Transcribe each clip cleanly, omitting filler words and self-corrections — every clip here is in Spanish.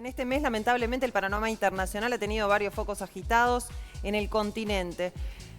En este mes, lamentablemente, el panorama internacional ha tenido varios focos agitados en el continente.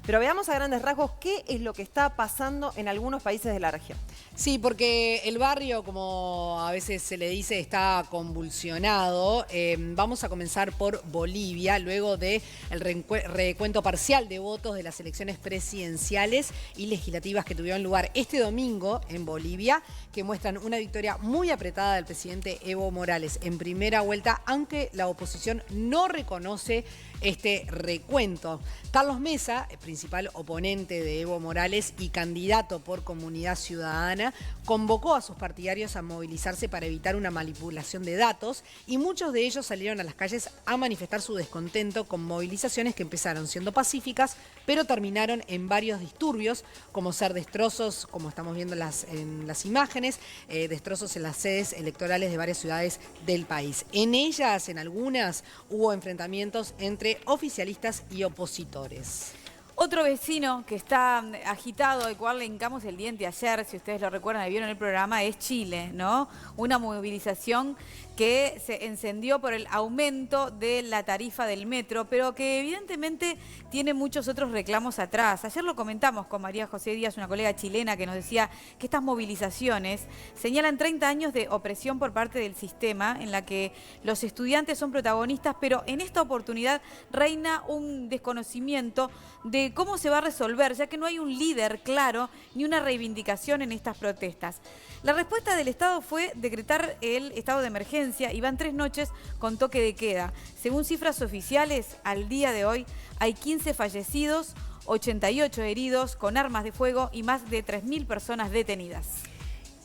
Pero veamos a grandes rasgos qué es lo que está pasando en algunos países de la región. Sí, porque el barrio, como a veces se le dice, está convulsionado. Vamos a comenzar por Bolivia, luego del recuento parcial de votos de las elecciones presidenciales y legislativas que tuvieron lugar este domingo en Bolivia, que muestran una victoria muy apretada del presidente Evo Morales en primera vuelta, aunque la oposición no reconoce este recuento. Carlos Mesa, principal oponente de Evo Morales y candidato por Comunidad Ciudadana, convocó a sus partidarios a movilizarse para evitar una manipulación de datos y muchos de ellos salieron a las calles a manifestar su descontento con movilizaciones que empezaron siendo pacíficas, pero terminaron en varios disturbios, como ser destrozos, como estamos viendo en las imágenes, destrozos en las sedes electorales de varias ciudades del país. En ellas, en algunas, hubo enfrentamientos entre oficialistas y opositores. Otro vecino que está agitado, al cual le hincamos el diente ayer, si ustedes lo recuerdan y vieron el programa, es Chile, ¿no? Una movilización que se encendió por el aumento de la tarifa del metro, pero que evidentemente tiene muchos otros reclamos atrás. Ayer lo comentamos con María José Díaz, una colega chilena, que nos decía que estas movilizaciones señalan 30 años de opresión por parte del sistema, en la que los estudiantes son protagonistas, pero en esta oportunidad reina un desconocimiento de cómo se va a resolver, ya que no hay un líder claro ni una reivindicación en estas protestas. La respuesta del Estado fue decretar el estado de emergencia y van 3 noches con toque de queda. Según cifras oficiales, al día de hoy hay 15 fallecidos, 88 heridos con armas de fuego y más de 3.000 personas detenidas.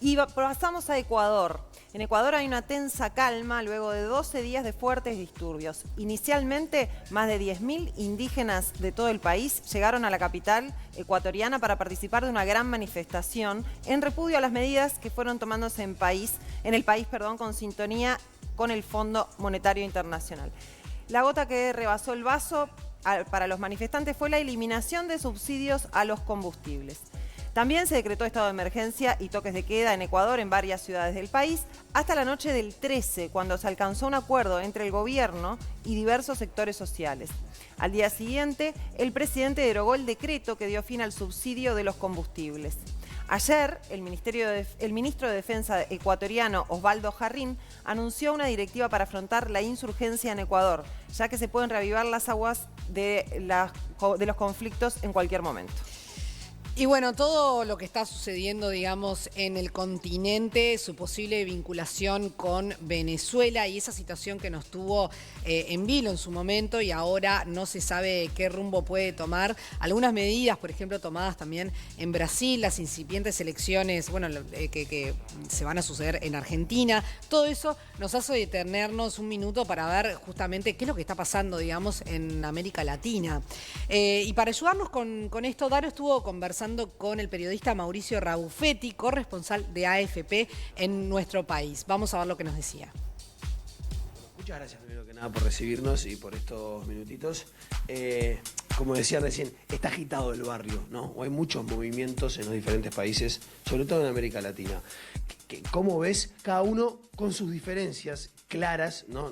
Y pasamos a Ecuador. En Ecuador hay una tensa calma luego de 12 días de fuertes disturbios. Inicialmente, más de 10.000 indígenas de todo el país llegaron a la capital ecuatoriana para participar de una gran manifestación en repudio a las medidas que fueron tomándose en el país, con sintonía con el Fondo Monetario Internacional. La gota que rebasó el vaso para los manifestantes fue la eliminación de subsidios a los combustibles. También se decretó estado de emergencia y toques de queda en Ecuador en varias ciudades del país hasta la noche del 13, cuando se alcanzó un acuerdo entre el gobierno y diversos sectores sociales. Al día siguiente, el presidente derogó el decreto que dio fin al subsidio de los combustibles. Ayer, el ministro de Defensa ecuatoriano, Osvaldo Jarrín, anunció una directiva para afrontar la insurgencia en Ecuador, ya que se pueden reavivar las aguas de los conflictos en cualquier momento. Y bueno, todo lo que está sucediendo, digamos, en el continente, su posible vinculación con Venezuela y esa situación que nos tuvo en vilo en su momento y ahora no se sabe qué rumbo puede tomar. Algunas medidas, por ejemplo, tomadas también en Brasil, las incipientes elecciones, bueno, que se van a suceder en Argentina. Todo eso nos hace detenernos un minuto para ver justamente qué es lo que está pasando, digamos, en América Latina. Y para ayudarnos con esto, Daro estuvo conversando con el periodista Mauricio Rabuffetti, corresponsal de AFP en nuestro país. Vamos a ver lo que nos decía. Muchas gracias primero que nada por recibirnos y por estos minutitos. Como decía recién, está agitado el barrio, ¿no? Hay muchos movimientos en los diferentes países, sobre todo en América Latina. ¿Cómo ves? Cada uno con sus diferencias claras, ¿no?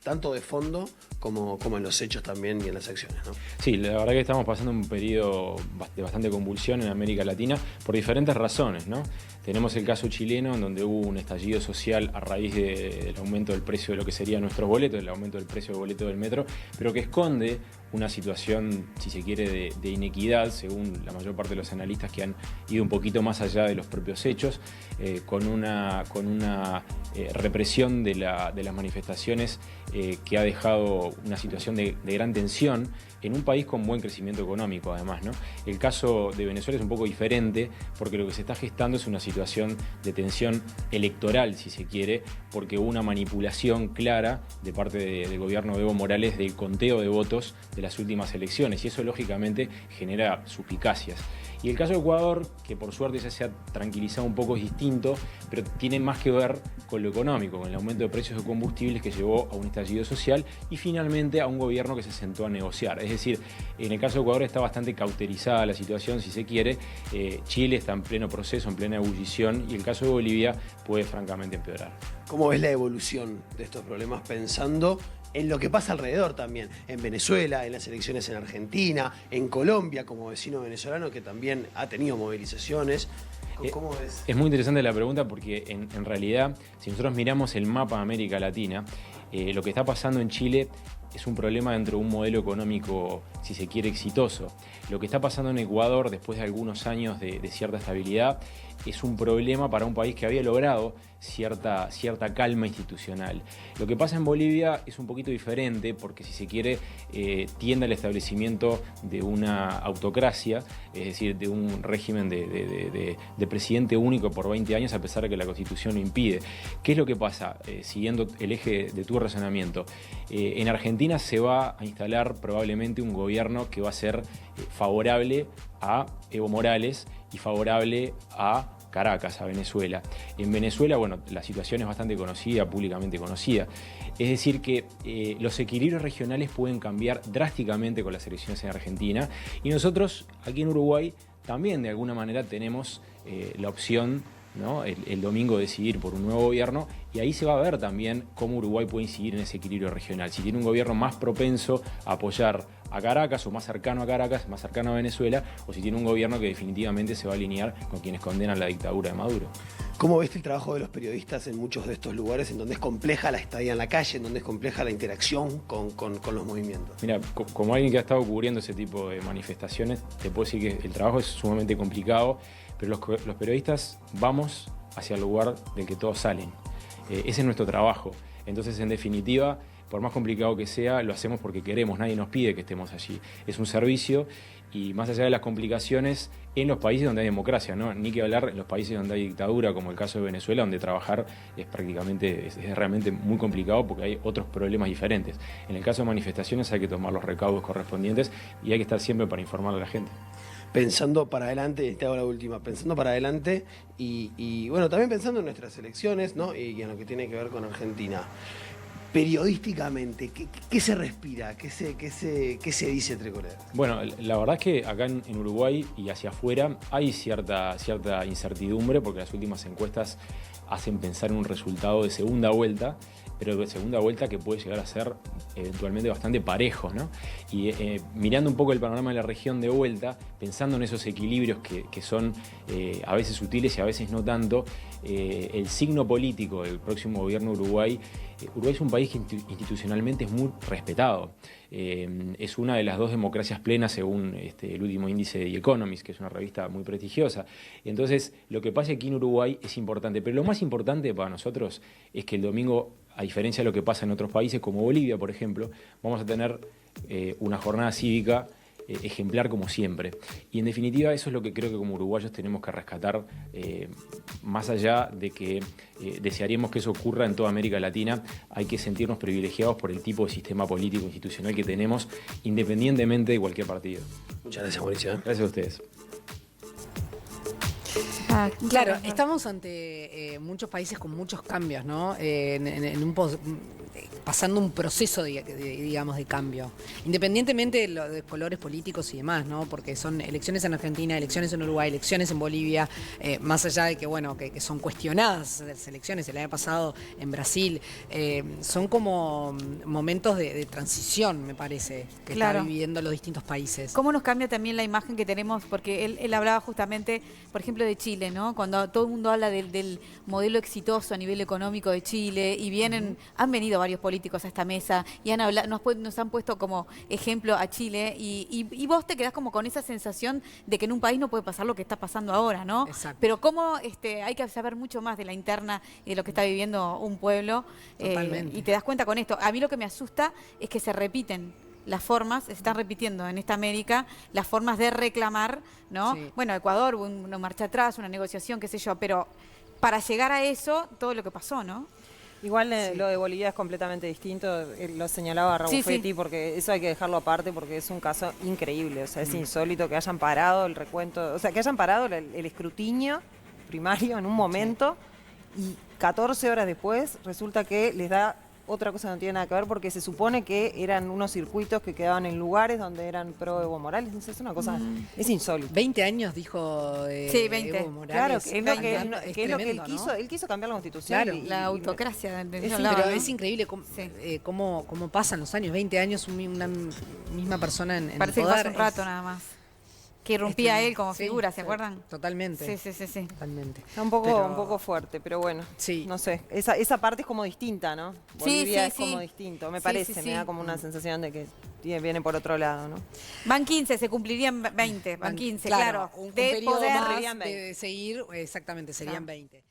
Tanto de fondo como en los hechos también y en las acciones, ¿no? Sí, la verdad que estamos pasando un periodo de bastante convulsión en América Latina por diferentes razones, ¿no? Tenemos el caso chileno, en donde hubo un estallido social a raíz del aumento del precio de lo que serían nuestros boletos, el aumento del precio del boleto del metro, pero que esconde una situación, si se quiere, de inequidad, según la mayor parte de los analistas que han ido un poquito más allá de los propios hechos, con una represión de las manifestaciones que ha dejado una situación de gran tensión en un país con buen crecimiento económico, además, ¿no? El caso de Venezuela es un poco diferente porque lo que se está gestando es una situación de tensión electoral, si se quiere, porque hubo una manipulación clara de parte del gobierno de Evo Morales del conteo de votos de las últimas elecciones y eso lógicamente genera suspicacias. Y el caso de Ecuador, que por suerte ya se ha tranquilizado un poco, es distinto, pero tiene más que ver con lo económico, con el aumento de precios de combustibles que llevó a un estallido social y finalmente a un gobierno que se sentó a negociar. Es decir, en el caso de Ecuador está bastante cauterizada la situación, si se quiere. Chile está en pleno proceso, en plena ebullición y el caso de Bolivia puede francamente empeorar. ¿Cómo ves la evolución de estos problemas pensando en lo que pasa alrededor también? En Venezuela, en las elecciones en Argentina, en Colombia como vecino venezolano que también ha tenido movilizaciones. ¿Cómo ves? Es muy interesante la pregunta porque en realidad, si nosotros miramos el mapa de América Latina, lo que está pasando en Chile es un problema dentro de un modelo económico, si se quiere, exitoso. Lo que está pasando en Ecuador, después de algunos años de cierta estabilidad, es un problema para un país que había logrado cierta calma institucional. Lo que pasa en Bolivia es un poquito diferente porque, si se quiere, tiende al establecimiento de una autocracia, es decir, de un régimen de presidente único por 20 años, a pesar de que la Constitución lo impide. ¿Qué es lo que pasa? Siguiendo el eje de tu razonamiento, en Argentina se va a instalar probablemente un gobierno que va a ser favorable a Evo Morales y favorable a Caracas, a Venezuela. En Venezuela, bueno, la situación es bastante conocida, públicamente conocida. Es decir que los equilibrios regionales pueden cambiar drásticamente con las elecciones en Argentina, y nosotros aquí en Uruguay también de alguna manera tenemos la opción, ¿no?, el domingo decidir por un nuevo gobierno, y ahí se va a ver también cómo Uruguay puede incidir en ese equilibrio regional. Si tiene un gobierno más propenso a apoyar a Caracas, o más cercano a Caracas, más cercano a Venezuela, o si tiene un gobierno que definitivamente se va a alinear con quienes condenan la dictadura de Maduro. ¿Cómo ves el trabajo de los periodistas en muchos de estos lugares en donde es compleja la estadía en la calle, en donde es compleja la interacción con los movimientos? Mira, como alguien que ha estado cubriendo ese tipo de manifestaciones, te puedo decir que el trabajo es sumamente complicado, pero los periodistas vamos hacia el lugar del que todos salen. Ese es nuestro trabajo. Entonces, en definitiva, por más complicado que sea, lo hacemos porque queremos, nadie nos pide que estemos allí. Es un servicio, y más allá de las complicaciones, en los países donde hay democracia, ¿no? Ni que hablar en los países donde hay dictadura, como el caso de Venezuela, donde trabajar es realmente muy complicado porque hay otros problemas diferentes. En el caso de manifestaciones hay que tomar los recaudos correspondientes y hay que estar siempre para informar a la gente. Pensando para adelante, te hago la última, pensando para adelante y bueno, también pensando en nuestras elecciones, ¿no? Y en lo que tiene que ver con Argentina. Periodísticamente, ¿qué se respira? ¿Qué se dice entre colegas? Bueno, la verdad es que acá en Uruguay y hacia afuera hay cierta incertidumbre, porque las últimas encuestas hacen pensar en un resultado de segunda vuelta, pero de segunda vuelta que puede llegar a ser eventualmente bastante parejo, ¿no? Y mirando un poco el panorama de la región de vuelta, pensando en esos equilibrios que son a veces sutiles y a veces no tanto, el signo político del próximo gobierno de Uruguay es un país que institucionalmente es muy respetado. Es una de las 2 democracias plenas según el último índice de The Economist, que es una revista muy prestigiosa. Entonces, lo que pasa aquí en Uruguay es importante, pero lo más importante para nosotros es que el domingo, a diferencia de lo que pasa en otros países como Bolivia, por ejemplo, vamos a tener una jornada cívica ejemplar como siempre. Y en definitiva eso es lo que creo que como uruguayos tenemos que rescatar, más allá de que desearíamos que eso ocurra en toda América Latina. Hay que sentirnos privilegiados por el tipo de sistema político institucional que tenemos, independientemente de cualquier partido. Muchas gracias, Mauricio. Gracias a ustedes. Claro, estamos ante muchos países con muchos cambios, ¿no? Pasando un proceso, digamos, de cambio. Independientemente de colores políticos y demás, ¿no? Porque son elecciones en Argentina, elecciones en Uruguay, elecciones en Bolivia, más allá de que, bueno, que son cuestionadas las elecciones el año pasado en Brasil, son como momentos de transición, me parece, que están viviendo los distintos países. ¿Cómo nos cambia también la imagen que tenemos? Porque él hablaba justamente, por ejemplo, de Chile, ¿no? Cuando todo el mundo habla del modelo exitoso a nivel económico de Chile, y han venido varios políticos a esta mesa y han hablado, nos han puesto como ejemplo a Chile, y vos te quedás como con esa sensación de que en un país no puede pasar lo que está pasando ahora, ¿no? Exacto. Pero cómo hay que saber mucho más de la interna y de lo que está viviendo un pueblo. Totalmente. Y te das cuenta con esto. A mí lo que me asusta es que se repiten las formas, se están repitiendo en esta América las formas de reclamar, ¿no? Sí. Bueno, Ecuador, una marcha atrás, una negociación, qué sé yo, pero para llegar a eso, todo lo que pasó, ¿no? Igual lo de Bolivia es completamente distinto, lo señalaba Rabuffetti, porque eso hay que dejarlo aparte porque es un caso increíble, o sea, es insólito que hayan parado el recuento, o sea, que hayan parado el escrutinio primario en un momento y 14 horas después resulta que les da otra cosa que no tiene nada que ver porque se supone que eran unos circuitos que quedaban en lugares donde eran pro Evo Morales. Entonces es una cosa, es insólito. 20 años dijo Sí, 20. Evo Morales. Claro, que es lo que, Es que es lo que él tremendo, quiso. ¿no? Él quiso cambiar la Constitución. Claro. La autocracia. de Es, eso hablaba, pero ¿no? es increíble cómo pasan los años, 20 años, una misma persona en Parece el que poder. fue hace un rato nada más. Que irrumpía él como Sí, figura, ¿se sí, acuerdan? Totalmente. Sí. Totalmente. Está un poco fuerte, pero bueno. Sí. No sé. Esa parte es como distinta, ¿no? Bolivia es sí. como distinto. Me Sí, parece, sí, me da sí. como una sensación de que viene por otro lado, ¿no? Van 15, se cumplirían 20. Van 15, claro. Un de periodo poder. más Serían 20. de seguir, exactamente, serían 20.